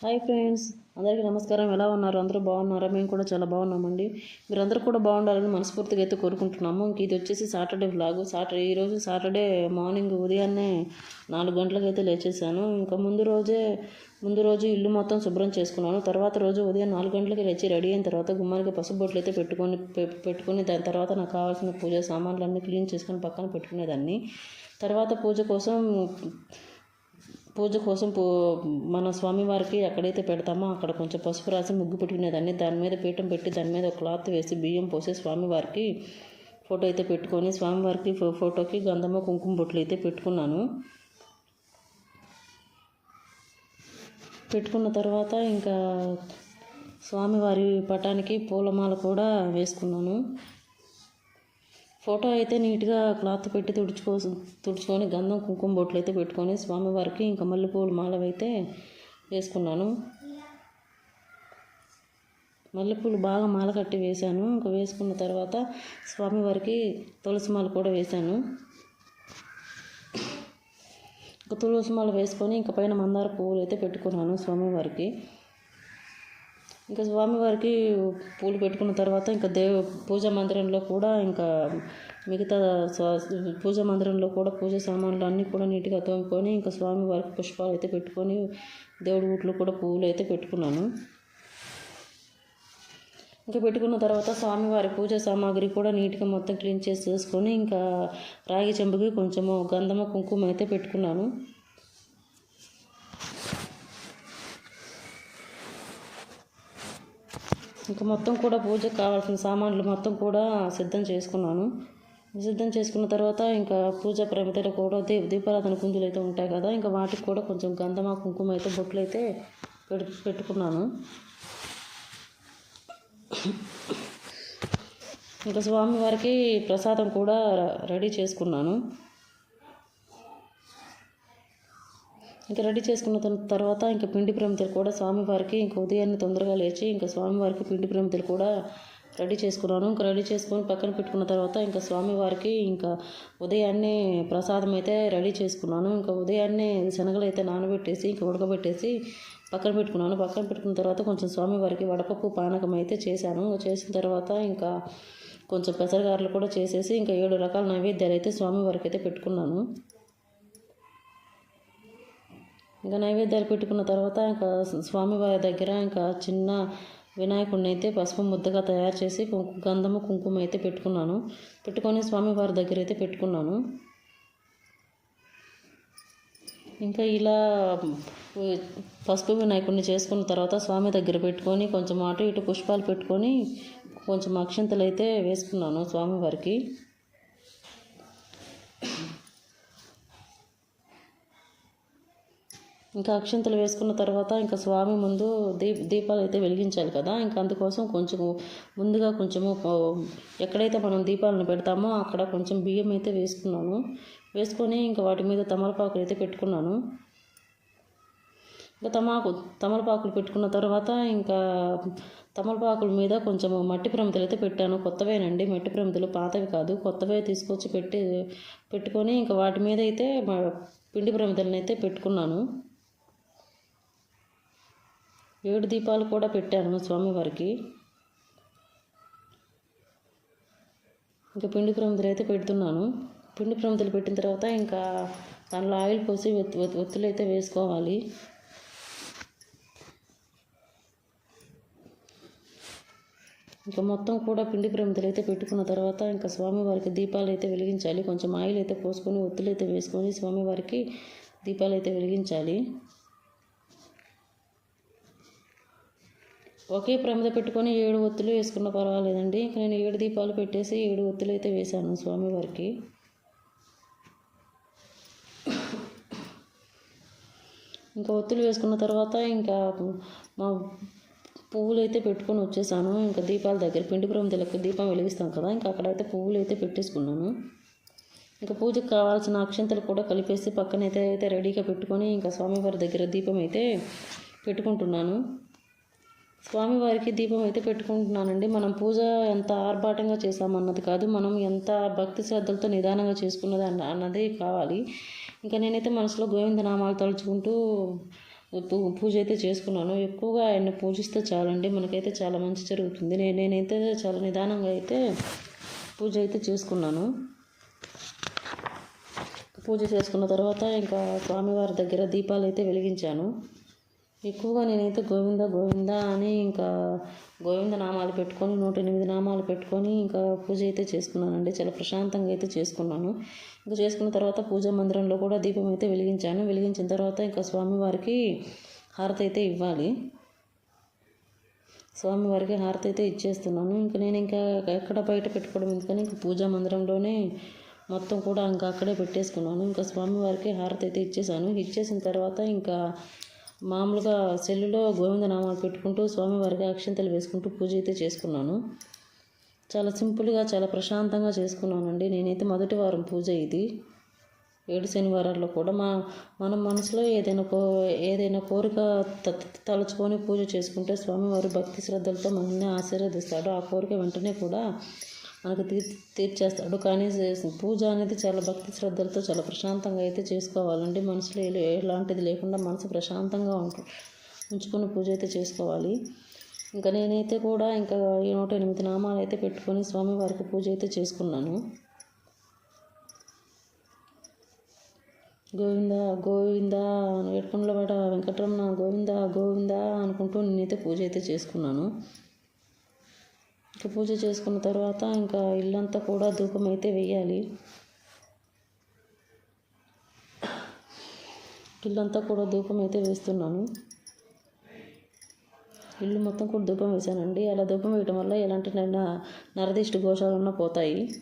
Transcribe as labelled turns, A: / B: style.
A: Hi friends, అందరికీ నమస్కారం. ఎలా ఉన్నారు? అందరూ బాగున్నారా? మేము కూడా చాలా బాగున్నామండి. మీరందరూ కూడా బాగుండాలని మనస్ఫూర్తిగా అయితే కోరుకుంటున్నాము. ఇది వచ్చేసి సాటర్డే వ్లాగ్. ఈరోజు సాటర్డే మార్నింగ్ ఉదయాన్నే 4 గంటలకు అయితే లేచేసాను. ఇంకా ముందు రోజు ఇల్లు మొత్తం శుభ్రం చేసుకున్నాను. తర్వాత రోజు ఉదయం 4 గంటలకి లేచి రెడీ అయిన తర్వాత గుమ్మానికి పసుపు బొట్లు అయితే పెట్టుకొని దాని తర్వాత నాకు కావాల్సిన పూజ సామాన్లన్నీ క్లీన్ చేసుకొని పక్కన పెట్టుకునేదాన్ని. తర్వాత పూజ కోసం మన స్వామివారికి ఎక్కడైతే పెడతామో అక్కడ కొంచెం పసుపు రాసి ముగ్గు పెట్టుకునేదాన్ని. దాని మీద పీఠం పెట్టి దాని మీద ఒక క్లాత్ వేసి బియ్యం పోసి స్వామివారికి ఫోటో అయితే పెట్టుకొని స్వామివారికి ఫోటోకి గంధము కుంకుమ బొట్లు అయితే పెట్టుకున్న తర్వాత ఇంకా స్వామివారి పటానికి పూలమాల కూడా వేసుకున్నాను. ఫోటో అయితే నీట్గా క్లాత్ పెట్టి తుడుచుకొని గంధం కుంకుమ బొట్లు అయితే పెట్టుకొని స్వామివారికి ఇంకా మల్లెపూల మాల అయితే వేసుకున్నాను. మల్లెపూలు బాగా మాల కట్టి వేశాను. ఇంకా వేసుకున్న తర్వాత స్వామివారికి తులసి మాల కూడా వేశాను. ఇంకా తులసి మాల వేసుకొని ఇంకా పైన మందార పువ్వులు అయితే పెట్టుకున్నాను స్వామివారికి. ఇంకా స్వామివారికి పూలు పెట్టుకున్న తర్వాత ఇంకా పూజా మందిరంలో కూడా ఇంకా మిగతా పూజా మందిరంలో కూడా పూజ సామాన్లు అన్నీ కూడా నీట్గా తోముకొని ఇంకా స్వామివారికి పుష్పాలు అయితే పెట్టుకొని దేవుడి గుట్లు కూడా పువ్వులు అయితే పెట్టుకున్నాను. ఇంకా పెట్టుకున్న తర్వాత స్వామివారి పూజ సామాగ్రి కూడా నీట్గా మొత్తం క్లీన్ చేసుకొని ఇంకా రాగి చెంబుకి కొంచెము గంధము కుంకుమ అయితే పెట్టుకున్నాను. ఇంకా మొత్తం కూడా పూజకు కావాల్సిన సామాన్లు మొత్తం కూడా సిద్ధం చేసుకున్న తర్వాత ఇంకా పూజా ప్రమిదలు కూడా దీపారాధన కుందులు అయితే ఉంటాయి కదా, ఇంకా వాటికి కూడా కొంచెం గంధమ కుంకుమ అయితే బొట్లు అయితే పెట్టుకున్నాను. ఇంకా స్వామివారికి ప్రసాదం కూడా రెడీ చేసుకున్నాను. ఇంకా రెడీ చేసుకున్న తర్వాత ఇంకా పిండి ప్రమిదలు కూడా స్వామివారికి ఇంకా ఉదయాన్నే తొందరగా లేచి ఇంకా స్వామివారికి పిండి ప్రమిదలు కూడా రెడీ చేసుకున్నాను. ఇంకా రెడీ చేసుకొని పక్కన పెట్టుకున్న తర్వాత ఇంకా స్వామివారికి ఇంకా ఉదయాన్నే ప్రసాదం అయితే రెడీ చేసుకున్నాను. ఇంకా ఉదయాన్నే శనగలు అయితే నానబెట్టేసి ఇంకా ఉడకబెట్టేసి పక్కన పెట్టుకున్న తర్వాత కొంచెం స్వామివారికి వడపప్పు పానకం అయితే చేశాను. చేసిన తర్వాత ఇంకా కొంచెం పెసరగారలు కూడా చేసేసి ఇంకా 7 రకాల నైవేద్యాలు అయితే స్వామివారికి అయితే పెట్టుకున్నాను. ఇంకా నైవేద్యాలు పెట్టుకున్న తర్వాత ఇంకా స్వామివారి దగ్గర ఇంకా చిన్న వినాయకుడిని అయితే పసుపు ముద్దగా తయారు చేసి గంధము కుంకుమ అయితే పెట్టుకొని స్వామివారి దగ్గర అయితే పెట్టుకున్నాను. ఇంకా ఇలా పసుపు వినాయకుడిని చేసుకున్న తర్వాత స్వామి దగ్గర పెట్టుకొని కొంచెం అటు ఇటు పుష్పాలు పెట్టుకొని కొంచెం అక్షంతలు అయితే వేసుకున్నాను స్వామివారికి. ఇంకా అక్షంతలు వేసుకున్న తర్వాత ఇంకా స్వామి ముందు దీపాలు అయితే వెలిగించాలి కదా, ఇంకా అందుకోసం ముందుగా కొంచెము ఎక్కడైతే మనం దీపాలను పెడతామో అక్కడ కొంచెం బియ్యం అయితే వేసుకొని ఇంకా వాటి మీద తమలపాకులు అయితే పెట్టుకున్నాను. ఇంకా తమలపాకులు పెట్టుకున్న తర్వాత ఇంకా తమలపాకుల మీద కొంచెము మట్టి ప్రమిదలు అయితే పెట్టాను. కొత్తవేనండి, మట్టి ప్రమిదలు, పాతవి కాదు, కొత్తవే తీసుకొచ్చి పెట్టుకొని ఇంకా వాటి మీద అయితే పిండి ప్రమిదలను అయితే పెట్టుకున్నాను. 7 దీపాలు కూడా పెట్టాను స్వామివారికి. ఇంకా పిండి ప్రమిదలు అయితే పెడుతున్నాను. పిండి ప్రమిదలు పెట్టిన తర్వాత ఇంకా దానిలో ఆయిల్ పోసి ఒత్తులు అయితే వేసుకోవాలి. ఇంకా మొత్తం కూడా పిండి ప్రమిదలు అయితే పెట్టుకున్న తర్వాత ఇంకా స్వామివారికి దీపాలు అయితే వెలిగించాలి. కొంచెం ఆయిల్ అయితే పోసుకొని ఒత్తులు అయితే వేసుకొని స్వామివారికి దీపాలు అయితే వెలిగించాలి. ఒకే ప్రమిద పెట్టుకొని 7 ఒత్తులు వేసుకున్న పర్వాలేదండి. ఇంకా నేను 7 దీపాలు పెట్టేసి 7 ఒత్తులు అయితే వేశాను స్వామివారికి. ఇంకా ఒత్తులు వేసుకున్న తర్వాత ఇంకా మా పువ్వులు అయితే పెట్టుకొని వచ్చేసాను. ఇంకా దీపాల దగ్గర పిండి ప్రమిదలకు దీపం వెలిగిస్తాం కదా, ఇంకా అక్కడైతే పువ్వులు అయితే పెట్టేసుకున్నాను. ఇంకా పూజకు కావాల్సిన అక్షంతలు కూడా కలిపేసి పక్కనైతే రెడీగా పెట్టుకొని ఇంకా స్వామివారి దగ్గర దీపం అయితే పెట్టుకుంటున్నాను. స్వామివారికి దీపం అయితే పెట్టుకుంటున్నానండి. మనం పూజ ఎంత ఆర్భాటంగా చేసామన్నది కాదు, మనం ఎంత భక్తి శ్రద్ధలతో నిదానంగా చేసుకున్నది అన్నది కావాలి. ఇంకా నేనైతే మనసులో గోవిందనామాలు తలుచుకుంటూ పూజ అయితే చేసుకున్నాను. ఎక్కువగా ఆయన్ని పూజిస్తే చాలండి, మనకైతే చాలా మంచి జరుగుతుంది. నేనైతే చాలా నిదానంగా అయితే పూజ అయితే చేసుకున్నాను. పూజ చేసుకున్న తర్వాత ఇంకా స్వామివారి దగ్గర దీపాలు అయితే వెలిగించాను. ఎక్కువగా నేనైతే గోవింద గోవింద అని ఇంకా గోవింద నామాలు పెట్టుకొని 108 నామాలు పెట్టుకొని ఇంకా పూజ అయితే చేసుకున్నానండి. చాలా ప్రశాంతంగా అయితే చేసుకున్నాను. ఇంకా చేసుకున్న తర్వాత పూజా మందిరంలో కూడా దీపం అయితే వెలిగించాను. వెలిగించిన తర్వాత ఇంకా స్వామివారికి హారతి అయితే ఇవ్వాలి. స్వామివారికి హారతి అయితే ఇచ్చేస్తున్నాను. ఇంకా నేను ఎక్కడ బయట పెట్టుకోవడం ఎందుకని ఇంకా పూజా మందిరంలోనే మొత్తం కూడా ఇంకా అక్కడే పెట్టేసుకున్నాను. ఇంకా స్వామివారికి హారతి అయితే ఇచ్చేసాను. ఇచ్చేసిన తర్వాత ఇంకా మామూలుగా సెల్లులో గోవింద నామాలు పెట్టుకుంటూ స్వామివారికి అక్షింతలు వేసుకుంటూ పూజ అయితే చేసుకున్నాను. చాలా సింపుల్గా చాలా ప్రశాంతంగా చేసుకున్నానండి. నేనైతే మొదటి వారం పూజ ఇది. 7 శనివారాల్లో కూడా మనం మనసులో ఏదైనా కోరిక తలుచుకొని పూజ చేసుకుంటే స్వామివారు భక్తి శ్రద్ధలతో మనల్ని ఆశీర్వదిస్తాడు. ఆ కోరిక వెంటనే కూడా మనకు తీర్చేస్తాడు. కానీ పూజ అనేది చాలా భక్తి శ్రద్ధలతో చాలా ప్రశాంతంగా అయితే చేసుకోవాలండి. మనసులో ఎలాంటిది లేకుండా మనసు ప్రశాంతంగా ఉంచుకొని పూజ అయితే చేసుకోవాలి. ఇంకా నేనైతే కూడా ఇంకా 108 నామాలు అయితే పెట్టుకొని స్వామివారికి పూజ అయితే చేసుకున్నాను. గోవింద గోవింద ఏడుకొండలవాడ వెంకటరమణ గోవింద గోవింద అనుకుంటూ నేనైతే పూజ అయితే చేసుకున్నాను. ఇంకా పూజ చేసుకున్న తర్వాత ఇంకా ఇల్లంతా కూడా ధూపం అయితే వేయాలి. ఇల్లంతా కూడా ధూపం అయితే వేస్తున్నాను. ఇల్లు మొత్తం కూడా ధూపం వేసానండి. అలా ధూపం వేయడం వల్ల ఎలాంటి నరదిష్టి దోషాలున్నా పోతాయి.